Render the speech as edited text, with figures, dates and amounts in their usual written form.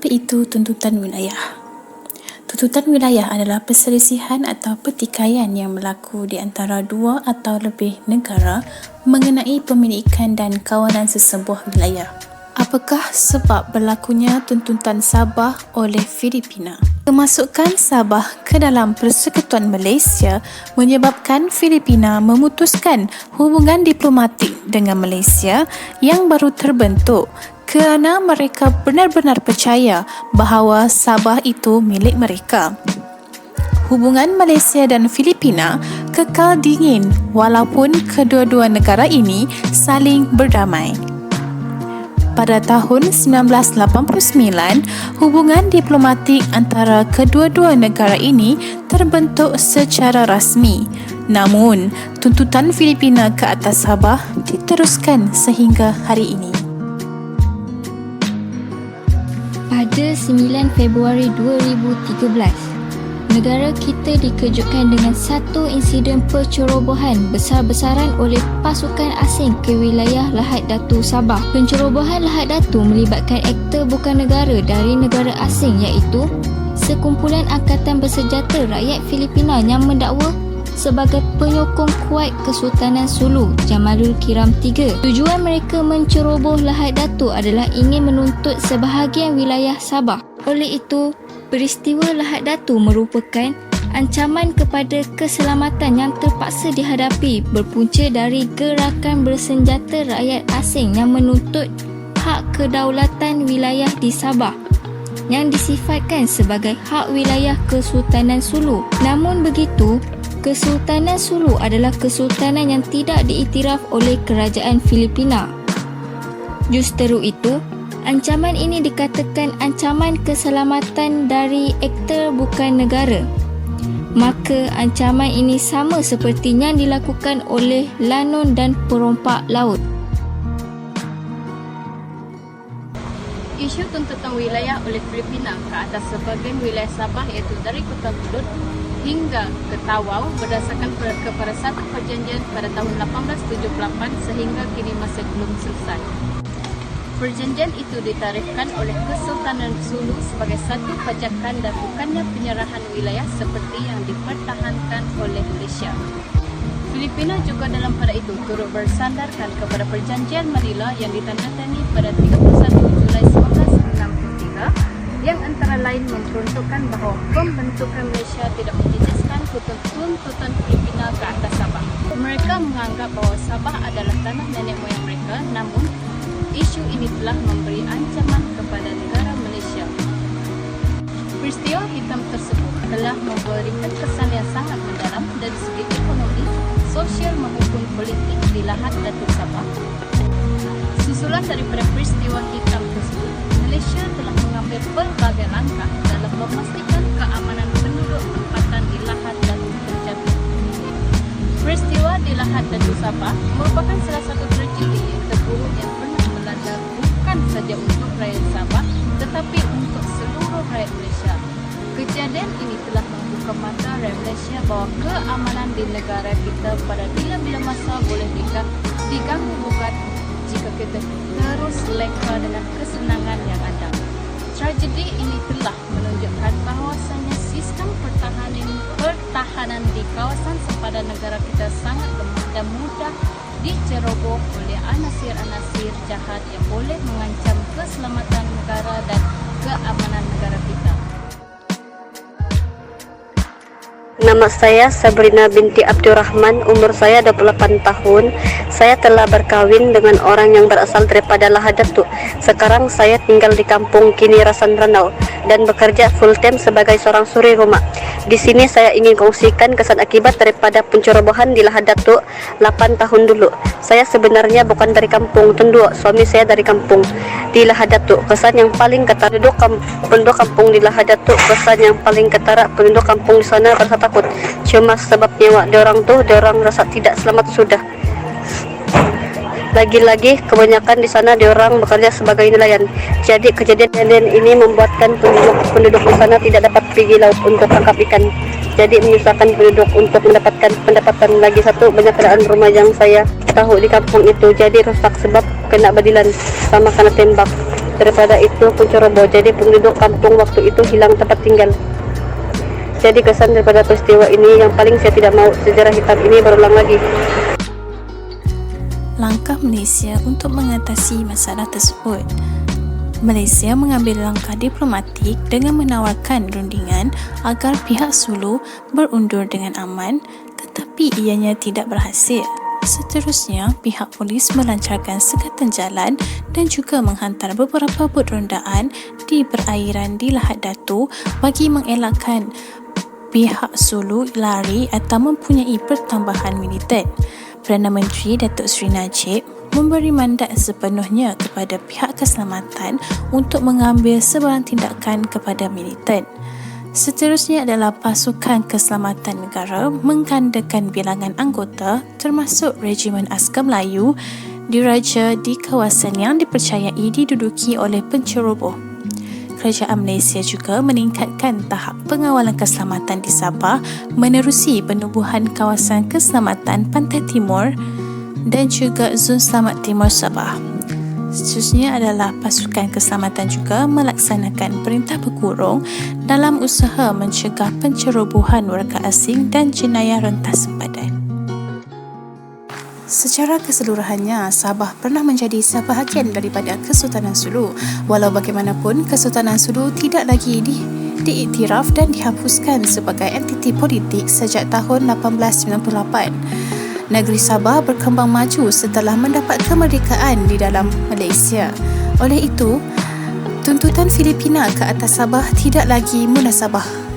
Apa itu tuntutan wilayah? Tuntutan wilayah adalah perselisihan atau pertikaian yang berlaku di antara dua atau lebih negara mengenai pemilikan dan kawanan sesebuah wilayah. Apakah sebab berlakunya tuntutan Sabah oleh Filipina? Kemasukan Sabah ke dalam Persekutuan Malaysia menyebabkan Filipina memutuskan hubungan diplomatik dengan Malaysia yang baru terbentuk kerana mereka benar-benar percaya bahawa Sabah itu milik mereka. Hubungan Malaysia dan Filipina kekal dingin walaupun kedua-dua negara ini saling berdamai. Pada tahun 1989, hubungan diplomatik antara kedua-dua negara ini terbentuk secara rasmi. Namun, tuntutan Filipina ke atas Sabah diteruskan sehingga hari ini. Pada 9 Februari 2013, negara kita dikejutkan dengan satu insiden pencerobohan besar-besaran oleh pasukan asing ke wilayah Lahad Datu Sabah. Pencerobohan Lahad Datu melibatkan aktor bukan negara dari negara asing iaitu sekumpulan angkatan bersenjata rakyat Filipina yang mendakwa sebagai penyokong kuat Kesultanan Sulu Jamalul Kiram III. Tujuan mereka menceroboh Lahad Datu adalah ingin menuntut sebahagian wilayah Sabah. Oleh itu, peristiwa Lahad Datu merupakan ancaman kepada keselamatan yang terpaksa dihadapi berpunca dari gerakan bersenjata rakyat asing yang menuntut hak kedaulatan wilayah di Sabah yang disifatkan sebagai hak wilayah Kesultanan Sulu. Namun begitu, Kesultanan Sulu adalah kesultanan yang tidak diiktiraf oleh kerajaan Filipina. Justeru itu, ancaman ini dikatakan ancaman keselamatan dari aktor bukan negara. Maka ancaman ini sama seperti yang dilakukan oleh Lanon dan perompak laut. Isu tuntutan wilayah oleh Filipina ke atas sebahagian wilayah Sabah iaitu dari Kota Pulut hingga ke Tawau berdasarkan kepada satu perjanjian pada tahun 1878 sehingga kini masih belum selesai. Perjanjian itu ditarifkan oleh Kesultanan Sulu sebagai satu pajakan dan bukannya penyerahan wilayah seperti yang dipertahankan oleh Malaysia. Filipina juga dalam pada itu turut bersandarkan kepada Perjanjian Manila yang ditandatangani pada 31 Julai 1963 yang antara lain memperuntukkan bahawa pembentukan Malaysia tidak menjejaskan tuntutan Filipina ke atas Sabah. Mereka menganggap bahawa Sabah adalah tanah nenek moyang mereka, namun isu ini telah memberi ancaman kepada negara Malaysia. Peristiwa hitam tersebut telah memberikan kesan yang sangat mendalam dari segi ekonomi, sosial maupun politik di Lahad Datu Sabah. Susulan daripada peristiwa hitam tersebut, Malaysia telah mengambil pelbagai langkah dalam memastikan keamanan penduduk tempatan di Lahad Datu terjaga. Peristiwa di Lahad Datu Sabah merupakan salah satu tragedi yang terburuk yang pernah melanda bukan saja untuk rakyat Sabah tetapi untuk seluruh rakyat Malaysia. Kejadian ini telah membuka mata rakyat Malaysia bahawa keamanan di negara kita pada bila-bila masa boleh diganggu gugat jika kita terus leka dengan kesenangan yang ada. Tragedi ini telah menunjukkan bahawasanya sistem pertahanan di kawasan sepadan negara kita sangat lemah dan mudah diceroboh oleh anasir-anasir jahat yang boleh mengancam keselamatan negara dan keamanan negara kita. Nama saya Sabrina binti Abdurrahman, umur saya 28 tahun. Saya telah berkahwin dengan orang yang berasal daripada Lahad Datu. Sekarang saya tinggal di kampung Kini Rasan Ranau dan bekerja full time sebagai seorang suri rumah. Di sini saya ingin kongsikan kesan akibat daripada pencerobohan di Lahad Datu 8 tahun dulu. Saya sebenarnya bukan dari kampung Tunduk, suami saya dari kampung di Lahad Datu. Kesan yang paling ketara penduduk kampung di Lahad Datu, kesan yang paling ketara penduduk kampung di sana rasa takut. Cuma sebab nyawa diorang rasa tidak selamat sudah. Lagi-lagi kebanyakan di sana diorang bekerja sebagai nelayan. Jadi kejadian ini membuatkan penduduk di sana tidak dapat pergi laut untuk tangkap ikan. Jadi menyusahkan penduduk untuk mendapatkan pendapatan. Lagi satu, banyak keadaan rumah yang saya tahu di kampung itu jadi rosak sebab kena badilan sama kena tembak. daripada itu penceroboh. Jadi penduduk kampung waktu itu hilang tempat tinggal. Jadi kesan daripada peristiwa ini yang paling saya tidak mau sejarah hitam ini berulang lagi. Langkah Malaysia untuk mengatasi masalah tersebut. Malaysia mengambil langkah diplomatik dengan menawarkan rundingan agar pihak Sulu berundur dengan aman, tetapi ianya tidak berhasil. Seterusnya, pihak polis melancarkan sekatan jalan dan juga menghantar beberapa bot rondaan di perairan di Lahad Datu bagi mengelakkan pihak Sulu lari atau mempunyai pertambahan militan. Perdana Menteri Datuk Seri Najib memberi mandat sepenuhnya kepada pihak keselamatan untuk mengambil sebarang tindakan kepada militan. Seterusnya adalah pasukan keselamatan negara menggandakan bilangan anggota termasuk Regimen Askar Melayu diraja di kawasan yang dipercayai diduduki oleh penceroboh. Kerajaan Malaysia juga meningkatkan tahap pengawalan keselamatan di Sabah menerusi penubuhan kawasan keselamatan Pantai Timur dan juga Zon Selamat Timur Sabah. Seterusnya adalah pasukan keselamatan juga melaksanakan perintah berkurung dalam usaha mencegah pencerobohan warga asing dan jenayah rentas sempadan. Secara keseluruhannya, Sabah pernah menjadi sebahagian daripada Kesultanan Sulu. Walau bagaimanapun, Kesultanan Sulu tidak lagi diiktiraf dan dihapuskan sebagai entiti politik sejak tahun 1898. Negeri Sabah berkembang maju setelah mendapat kemerdekaan di dalam Malaysia. Oleh itu, tuntutan Filipina ke atas Sabah tidak lagi munasabah.